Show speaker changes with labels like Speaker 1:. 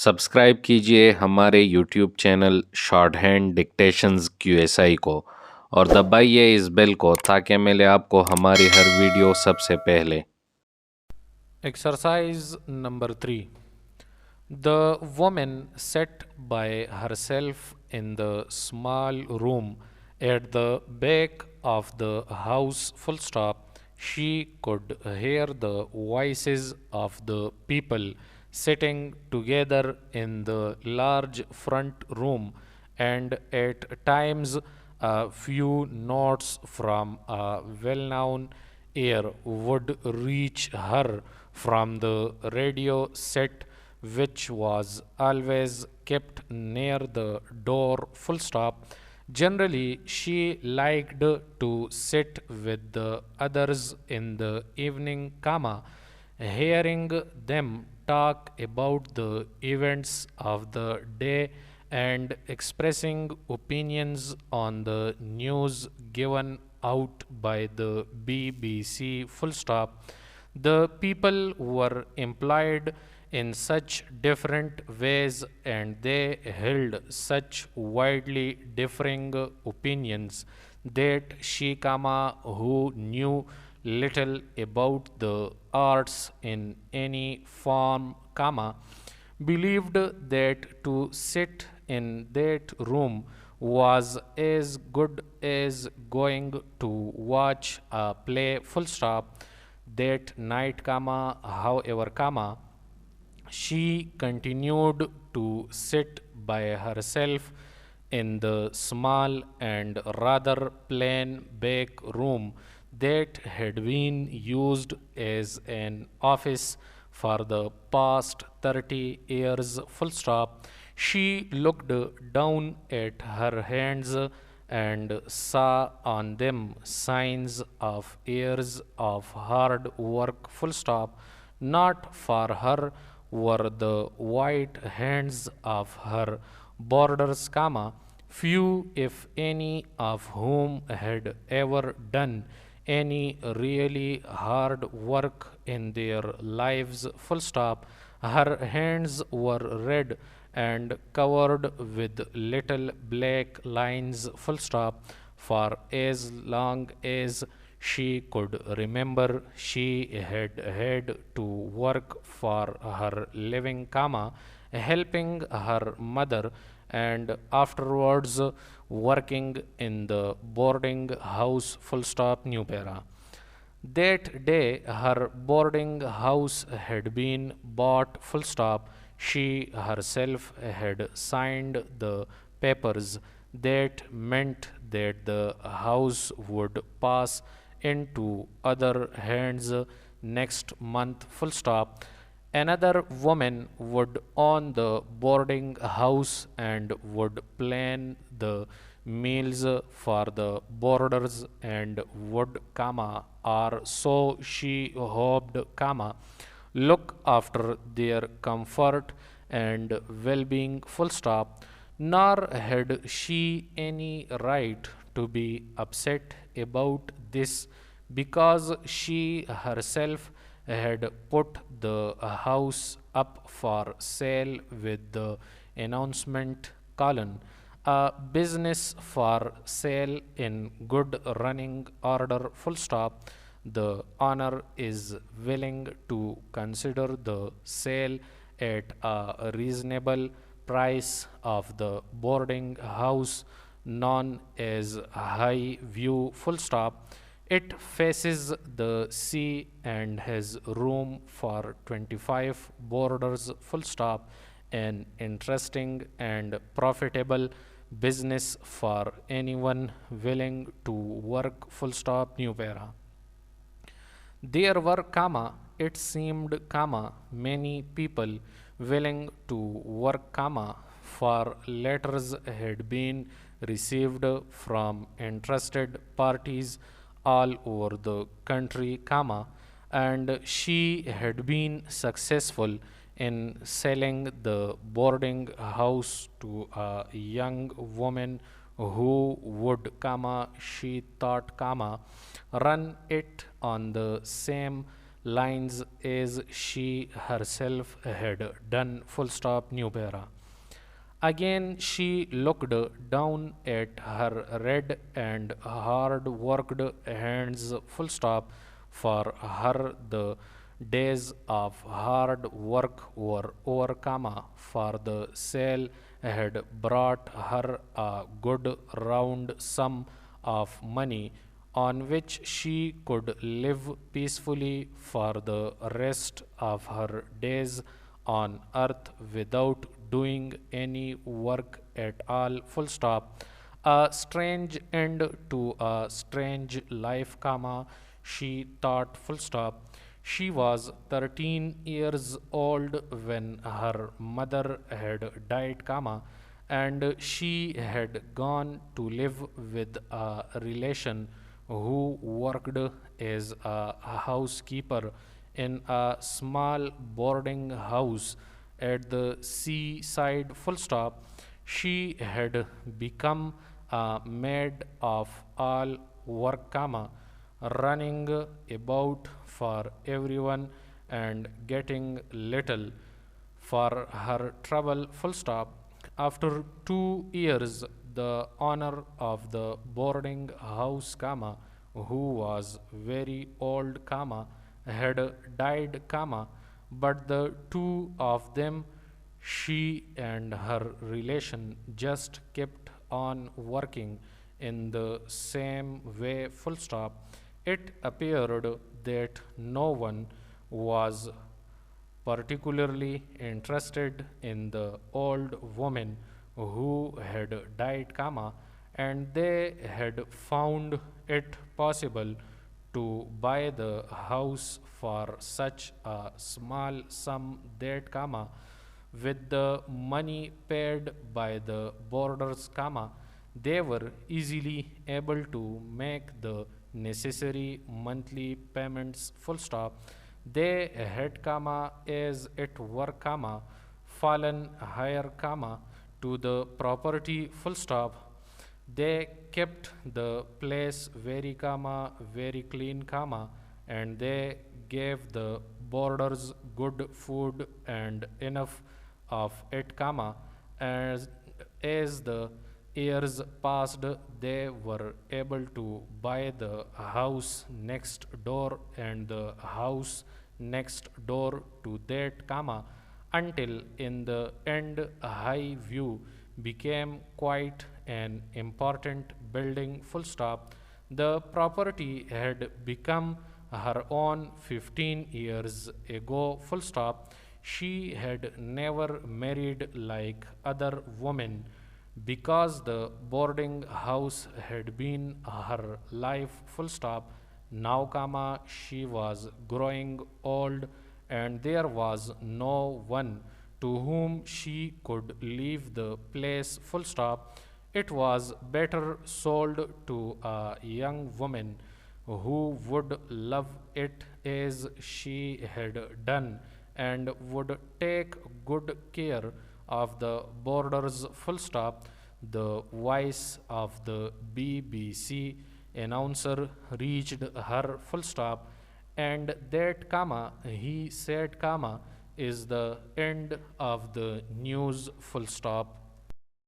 Speaker 1: Subscribe कीजिए हमारे YouTube channel short hand dictations QSI को और दबाइए इस बेल को ताकि मिले आपको हमारी हर वीडियो सबसे पहले।
Speaker 2: Exercise number 3. The woman sat by herself in the small room at the back of the house. Full stop. She could hear the voices of the people sitting together in the large front room, and at times a few notes from a well known air would reach her from the radio set, which was always kept near the door. Full stop. Generally, she liked to sit with the others in the evening, comma, hearing them talk about the events of the day and expressing opinions on the news given out by the BBC. Full stop. The people were employed in such different ways and they held such widely differing opinions that she, who knew little about the arts in any form, believed that to sit in that room was as good as going to watch a play. Full stop. That night, however, she continued to sit by herself in the small and rather plain back room that had been used as an office for the past 30 years. Full stop. She looked down at her hands and saw on them signs of years of hard work. Full stop. Not for her were the white hands of her boarders, few if any of whom had ever done any really hard work in their lives. Full stop. Her hands were red and covered with little black lines. Full stop. For as long as she could remember, she had had to work for her living, helping her mother and afterwards working in the boarding house. Full stop. New para. That day her boarding house had been bought. Full stop. She herself had signed the papers that meant that the house would pass into other hands next month. Full stop. Another woman would own the boarding house and would plan the meals for the boarders and would, or so she hoped, look after their comfort and well-being. Full stop. Nor had she any right to be upset about this because she herself had put the house up for sale with the announcement column, a business for sale in good running order. Full stop. The owner is willing to consider the sale at a reasonable price of the boarding house known as High View. Full stop. It faces the sea and has room for 25 boarders. Full stop. An interesting and profitable business for anyone willing to work. Full stop. New para. There were, it seemed, many people willing to work, for letters had been received from interested parties all over the country, and she had been successful in selling the boarding house to a young woman who would, she thought, run it on the same lines as she herself had done, full stop, new para. Again she looked down at her red and hard worked hands, full stop. For her the days of hard work were over, comma, for the sale had brought her a good round sum of money on which she could live peacefully for the rest of her days on earth without doing any work at all, full stop. A strange end to a strange life, comma, she thought, full stop. She was 13 years old when her mother had died, comma, and she had gone to live with a relation who worked as a housekeeper in a small boarding house at the seaside, full stop. She had become a maid of all work, comma, running about for everyone and getting little for her trouble, full stop. After 2 years, the owner of the boarding house, comma, who was very old, comma, had died, comma, but the two of them, she and her relation, just kept on working in the same way, full stop. It appeared that no one was particularly interested in the old woman who had died, comma, and they had found it possible to buy the house for such a small sum that, comma, with the money paid by the boarders, comma, they were easily able to make the necessary monthly payments, full stop. They had, comma, as it were, comma, fallen higher, comma, to the property, full stop. They kept the place very, comma, very clean, comma, and they gave the boarders good food and enough of it, comma, as the years passed, they were able to buy the house next door and the house next door to that, comma, until in the end High View became quite an important building, full stop. The property had become her own 15 years ago, full stop. She had never married like other women because the boarding house had been her life, full stop. Now, comma, she was growing old and there was no one to whom she could leave the place, full stop. It was better sold to a young woman who would love it as she had done and would take good care of the boarders, full stop. The voice of the BBC announcer reached her, full stop, and that, comma, he said, comma, is the end of the news, full stop.